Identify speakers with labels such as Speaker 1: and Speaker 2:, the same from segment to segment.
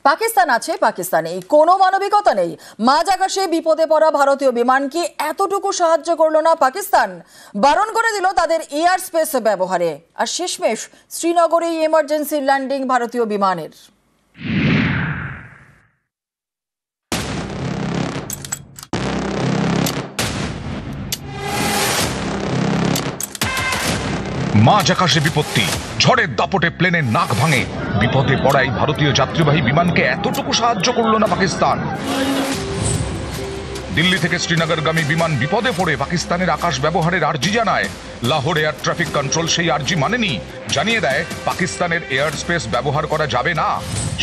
Speaker 1: পাকিস্তান আছে, পাকিস্তানে কোনো মানবিকতা নেই। মাঝ আকাশে বিপদে পড়া ভারতীয় বিমানকে এতটুকু সাহায্য করলো না পাকিস্তান, বারণ করে দিল তাদের এয়ার স্পেস ব্যবহারে। আর শেষমেশ শ্রীনগরে এমার্জেন্সি ল্যান্ডিং ভারতীয় বিমানের।
Speaker 2: মাঝ আকাশে বিপত্তি, ঝড়ের দাপটে প্লেনের নাক ভাঙে। বিপদে পড়াই ভারতীয় যাত্রীবাহী বিমানকে এতটুকু সাহায্য করল না পাকিস্তান। দিল্লি থেকে শ্রীনগরগামী বিমান বিপদে পড়ে পাকিস্তানের আকাশ ব্যবহারের আর্জি জানায়। লাহোর এয়ার ট্রাফিক কন্ট্রোল সেই আর্জি মানেনি, জানিয়ে দেয় পাকিস্তানের এয়ার স্পেস ব্যবহার করা যাবে না।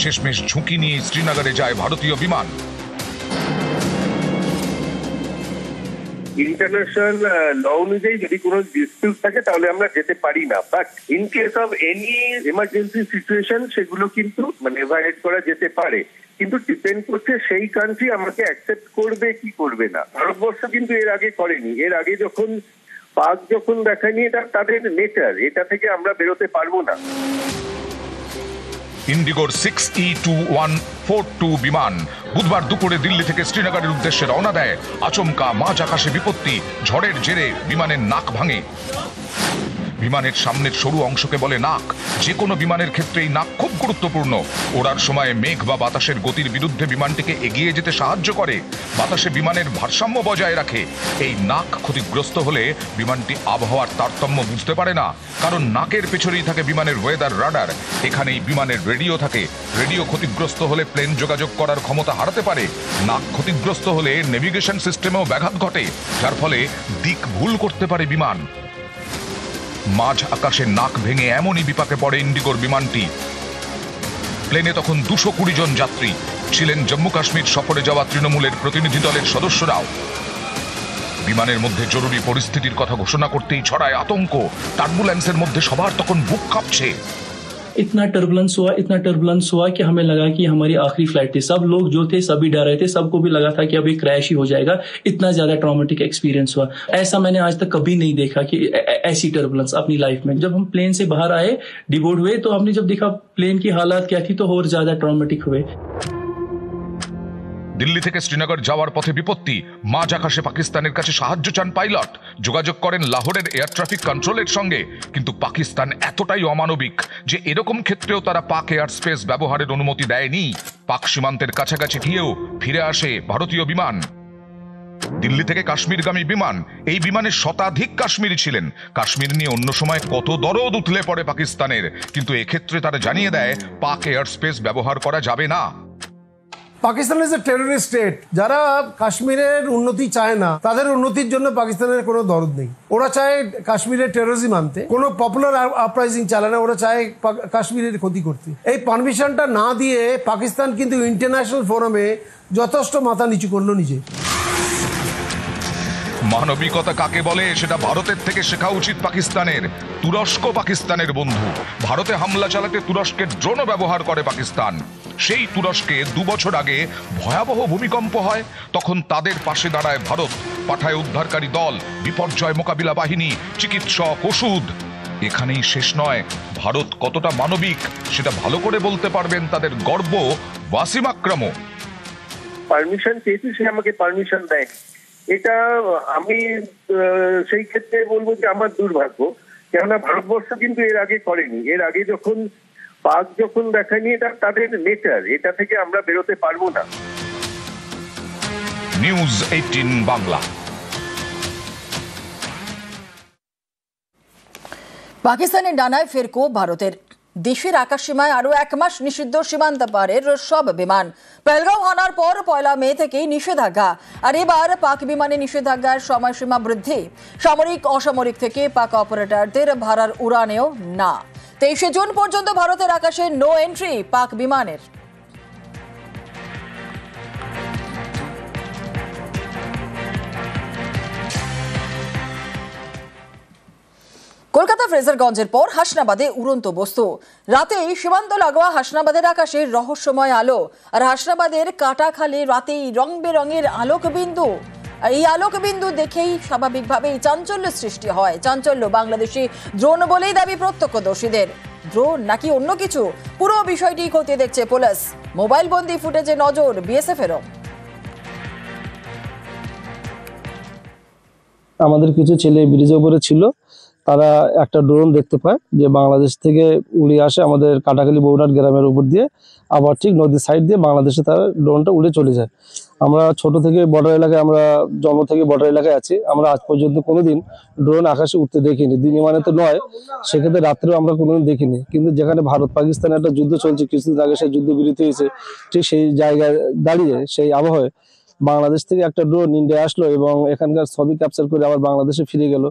Speaker 2: শেষমেশ ঝুঁকি নিয়ে শ্রীনগরে যায় ভারতীয় বিমান।
Speaker 3: ইন্টারন্যাশনাল ল অনুযায়ী যদি কোনো ডিসপিউট থাকে তাহলে আমরা যেতে পারি না, but in case of any emergency situation সেগুলো কিন্তু এভায়েড করা যেতে পারে, কিন্তু ডিপেন্ড করছে সেই কান্ট্রি আমাকে অ্যাকসেপ্ট করবে কি করবে না। ভারতবর্ষ কিন্তু এর আগে করেনি। এর আগে যখন পাক যখন দেখায়নি, এটা তাদের নেচার, এটা থেকে আমরা বেরোতে পারবো না।
Speaker 2: ইন্ডিগোর 6E2142 বিমান বুধবার দুপুরে দিল্লি থেকে শ্রীনগরের উদ্দেশ্যে রওনা দেয়। আচমকা মাঝ আকাশে বিপত্তি, ঝড়ের জেরে বিমানের নাক ভাঙে। বিমানের সামনের সরু অংশকে বলে নাক। যে কোনো বিমানের ক্ষেত্রে এই নাক খুব গুরুত্বপূর্ণ। ওড়ার সময় মেঘ বা বাতাসের গতির বিরুদ্ধে বিমানটিকে এগিয়ে যেতে সাহায্য করে, বাতাসে বিমানের ভারসাম্য বজায় রাখে। এই নাক ক্ষতিগ্রস্ত হলে বিমানটি আবহাওয়ার তারতম্য বুঝতে পারে না, কারণ নাকের পেছনেই থাকে বিমানের ওয়েদার রাডার। এখানেই বিমানের রেডিও থাকে। রেডিও ক্ষতিগ্রস্ত হলে প্লেন যোগাযোগ করার ক্ষমতা হারাতে পারে। নাক ক্ষতিগ্রস্ত হলে নেভিগেশন সিস্টেমেও ব্যাঘাত ঘটে, যার ফলে দিক ভুল করতে পারে বিমান। মাঝ আকাশে নাক ভেঙে এমনই বিপাকে পড়ে ইন্ডিগোর বিমানটি। প্লেনে তখন 220 জন যাত্রী ছিলেন। জম্মু কাশ্মীর সফরে যাওয়া তৃণমূলের প্রতিনিধি দলের সদস্যরাও। বিমানের মধ্যে জরুরি পরিস্থিতির কথা ঘোষণা করতেই ছড়ায় আতঙ্ক। টার্বুলেন্সের মধ্যে সবার তখন বুক কাঁপছে।
Speaker 4: इतना टर्बुलेंस हुआ कि हमें लगा कि हमारी आखिरी फ्लाइट थी। सब लोग जो थे सभी डर रहे थे, सबको भी लगा था कि अभी क्रैश ही हो जाएगा। इतना ज्यादा ट्रॉमेटिक एक्सपीरियंस हुआ, ऐसा मैंने आज तक कभी नहीं देखा कि ऐसी टर्बुलेंस अपनी लाइफ में। जब हम प्लेन से बाहर आए, डिबोर्ड हुए, तो हमने जब देखा प्लेन की हालात क्या थी, तो और ज्यादा ट्रॉमेटिक हुए।
Speaker 2: দিল্লি থেকে শ্রীনগর যাওয়ার পথে বিপত্তি, মাঝ আকাশে পাকিস্তানের কাছে সাহায্য চান পাইলট। যোগাযোগ করেন লাহোরের এয়ার ট্রাফিক কন্ট্রোলের সঙ্গে, কিন্তু পাকিস্তান এতটাই অমানবিক যে এরকম ক্ষেত্রেও তারা পাক এয়ার স্পেস ব্যবহারের অনুমতি দেয়নি। পাক সীমান্তের কাছাকাছি গিয়েও ফিরে আসে ভারতীয় বিমান। দিল্লি থেকে কাশ্মীরগামী বিমান, এই বিমানে শতাধিক কাশ্মীরি ছিলেন। কাশ্মীর নিয়ে অন্য সময় কত দরদ উঠলে পড়ে পাকিস্তানের, কিন্তু এক্ষেত্রে তারা জানিয়ে দেয় পাক এয়ার স্পেস ব্যবহার করা যাবে না।
Speaker 5: Pakistan is a terrorist state. যারা কাশ্মীরের উন্নতি চায় না, তাদের উন্নতির জন্য পাকিস্তানের কোনো দরদ নেই। ওরা চায় কাশ্মীরের টেরোরিজম আনতে, কোনো পপুলার আপরাইজিং চালায় না। ওরা চায় কাশ্মীরের ক্ষতি করতে। এই পারমিশনটা না দিয়ে পাকিস্তান কিন্তু ইন্টারন্যাশনাল ফোরামে যথেষ্ট মাথা নিচু করলো নিজে।
Speaker 2: মানবিকতা কাকে বলে সেটা ভারতের থেকে শেখা উচিত পাকিস্তানের। তুরস্ক পাকিস্তানের বন্ধু। ভারতে হামলা চালাতে তুরস্কের ড্রোনও ব্যবহার করে পাকিস্তান। সেই তুরস্কে 2 বছর আগে ভয়াবহ ভূমিকম্প হয়, তখন তাদের পাশে দাঁড়ায় ভারত। পাঠায় উদ্ধারকারী দল, বিপর্যয় মোকাবিলা বাহিনী, চিকিৎসক, ওষুধ। এখানেই শেষ নয়। ভারত কতটা মানবিক সেটা ভালো করে বলতে পারবেন তাদের গর্ব ওয়াসিম আকরামও।
Speaker 3: পারমিশন চেয়েছি, সে আমাকে পারমিশন দেয়। এটা আমি সেই ক্ষেত্রে বলবো যে আমার দুর্ভাগ্য, কেননা ভারতবর্ষ কিন্তু এর আগে করেনি। এর আগে যখন পাক যখন দেখায়নি, এটা তাদের নেচার, এটা থেকে আমরা বেরোতে পারবো না।
Speaker 2: নিউজ 18 বাংলা।
Speaker 1: পাকিস্তানের ডানায় ফেরকো ভারতের। দেশের আকাশসীমায় আরো 1 মাস নিষিদ্ধ সীমান্ত পারের সব বিমান। পেহেলগাঁও হানার পর 1 মে থেকেই নিষেধাজ্ঞা। আর এবার পাক বিমানে নিষেধাজ্ঞার সময়সীমা বৃদ্ধি। সামরিক অসামরিক থেকে পাক অপারেটরদের ভাড়ার উড়ানেও না। 23 জুন পর্যন্ত ভারতের আকাশে নো এন্ট্রি পাক বিমানের। কলকাতা ফ্রেজারগঞ্জের পর হাসনাবাদে উড়ন্ত বস্তু। রাতেই সীমান্ত লাগোয়া হাসনাবাদের আকাশে রহস্যময় আলো। আর হাসনাবাদের কাটাখালে রাতেই রং বেরঙের আলোকবিন্দু। এই আলোকবিন্দু দেখেই স্বাভাবিকভাবেই চাঞ্চল্য সৃষ্টি হয়। চাঞ্চল্য বাংলাদেশি ড্রোন বলেই দাবি প্রত্যক্ষদর্শীদের। ড্রোন নাকি অন্য কিছু, পুরো বিষয়টি খতিয়ে দেখছে পুলিশ। মোবাইল বন্দি ফুটেজে নজর বিএসএফ এরও।
Speaker 6: আমাদের কিছু ছেলে ব্রিজের উপরে ছিল, তারা একটা ড্রোন দেখতে পায় যে বাংলাদেশ থেকে উড়ে আসে আমাদের কাটাখালী বৌরাট গ্রামের উপর দিয়ে, আবার ঠিক নদীর সাইড দিয়ে বাংলাদেশে তার ড্রোনটা উড়ে চলে যায়। আমরা ছোট থেকে বর্ডার এলাকায়, আমরা জন্ম থেকে বর্ডার এলাকায় আছি, আমরা আজ পর্যন্ত কোনোদিন ড্রোন আকাশে উঠতে দেখিনি। দিনে মানে তো নয়, সেক্ষেত্রে রাত্রেও আমরা কোনোদিন দেখিনি। কিন্তু যেখানে ভারত পাকিস্তানের একটা যুদ্ধ চলছে, কিছুদিন আগে সেই যুদ্ধ বিরতি হয়েছে, ঠিক সেই জায়গায় দাঁড়িয়ে সেই আবহাওয়ায় বাংলাদেশ থেকে একটা ড্রোন ইন্ডিয়া আসলো এবং এখানকার ছবি ক্যাপচার করে আবার বাংলাদেশে ফিরে গেল।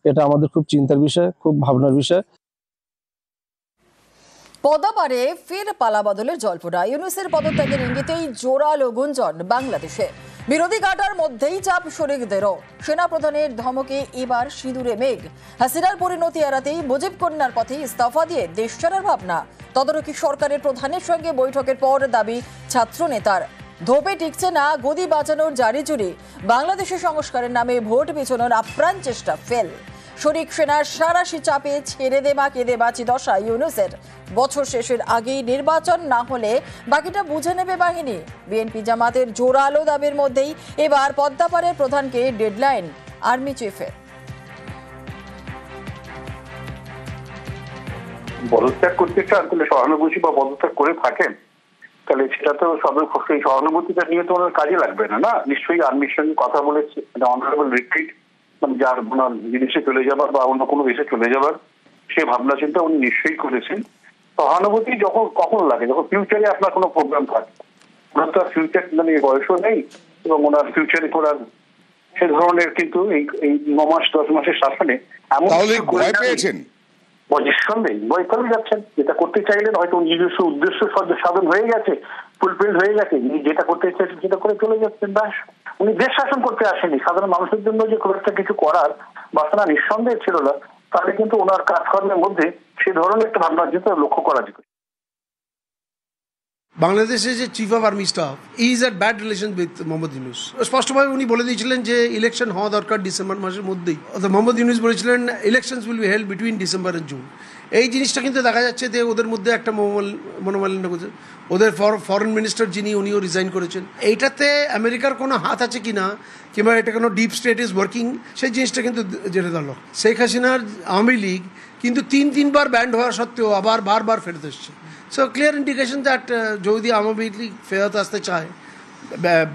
Speaker 6: এটা আমাদের খুব চিন্তার বিষয়, খুব ভাবনার বিষয়।
Speaker 1: পদ্মাপাড়ে ফের পালাবদলের জল্পনা। ইউনূসের পদত্যাগের ইঙ্গিতেই জোরালো গুঞ্জন বাংলাদেশে। বিরোধী কাটার মধ্যেই চাপ শরিকদেরও। সেনাপ্রধানের ধমকে এবার সিঁদুরে মেঘ। হাসিনার পরিণতি এড়াতেই মুজিব কন্যার পথে ইস্তফা দিয়ে দেশ ছাড়ার ভাবনা। তদারকি সরকারের প্রধানের সঙ্গে বৈঠকের পর দাবি ছাত্র নেতার। ধোপে টিকছে না গদি বাঁচানোর জারিজুরি। বাংলাদেশের সংস্কারের নামে ভোট পেছানোর আপ্রাণ চেষ্টা ফেল। শরিক সেনার সারাশি চাপে ছেড়ে দেবা কেঁদে বাঁচি দশা ইউনূসের। বছর শেষের আগেই নির্বাচন না হলে বাকিটা বুঝে নেবে বাহিনী। বিএনপি জামাতের জোরালো দাবির মধ্যেই এবার পদ্মাপাড়ের প্রধানকে ডেডলাইন আর্মি চিফের।
Speaker 3: পদত্যাগ করতে চান তাহলে সহানুভূতি বা পদত্যাগ করে থাকেন, তাহলে সেটা তো সেই সহানুভূতিটা নিয়ে তো ওনার কাজে লাগবে না। না, নিশ্চয়ই আর্মির সঙ্গে কথা বলেছে, অনারেবল রিট্রিট, মানে যার ওনার বিদেশে চলে যাবার বা অন্য কোনো দেশে চলে যাবার সে ভাবনা চিন্তা উনি নিশ্চয়ই করেছেন। সহানুভূতি যখন কখন লাগে, যখন ফিউচারে আপনার কোনো প্রোগ্রাম থাকে। ওনার তো আর ফিউচার মানে বয়সও নেই এবং ওনার ফিউচারে করার সে ধরনের কিন্তু এই 9 মাস 10 মাসের শাসনে এমন
Speaker 2: ভয় পেয়েছেন,
Speaker 3: নিঃসন্দেহে ভয় করে যাচ্ছেন। যেটা করতে চাইলেন হয়তো নিজস্ব উদ্দেশ্য সাধন হয়ে গেছে, ফুলফিল হয়ে গেছে, যেটা করতে চাইছেন সেটা করে চলে যাচ্ছেন। ব্যাস, উনি দেশ শাসন করতে আসেনি, সাধারণ মানুষের জন্য যে খুব একটা কিছু করার বাসনা নিঃসন্দেহে ছিল না। তাহলে কিন্তু ওনার কাজকর্মের মধ্যে সে ধরনের একটা ভাবনা যেত লক্ষ্য করা যেত।
Speaker 5: বাংলাদেশের যে chief of army staff is at bad relation with Mohammad Yunus. স্পষ্টভাবে উনি বলে দিয়েছিলেন যে ইলেকশন হওয়া দরকার ডিসেম্বর মাসের মধ্যেই। মোহাম্মদ ইউনূস বলেছিলেন elections will be held between December and June. এই জিনিসটা কিন্তু দেখা যাচ্ছে যে ওদের মধ্যে একটা মনোমালিন্য করছে। ওদের ফরেন মিনিস্টার যিনি, উনিও রিজাইন করেছেন। এইটাতে আমেরিকার কোনো হাত আছে কিনা কিংবা এটা কোনো ডিপ স্টেট ইজ ওয়ার্কিং, সেই জিনিসটা কিন্তু জেনে দিল। শেখ হাসিনার আওয়ামী লীগ কিন্তু 3-3 বার ব্যান্ড হওয়া সত্ত্বেও আবার বারবার ফেরত এসছে। সো ক্লিয়ার ইন্ডিকেশন দ্যাট যদি আওয়ামী লীগ ফেরত আসতে চায়,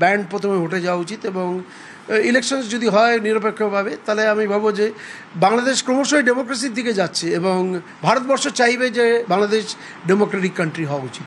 Speaker 5: ব্যান্ড প্রথমে উঠে যাওয়া উচিত এবং ইলেকশন যদি হয় নিরপেক্ষভাবে, তাহলে আমি ভাবো যে বাংলাদেশ ক্রমশই ডেমোক্রেসির দিকে যাচ্ছে এবং ভারতবর্ষ চাইবে যে বাংলাদেশ ডেমোক্রেটিক কান্ট্রি হওয়া উচিত।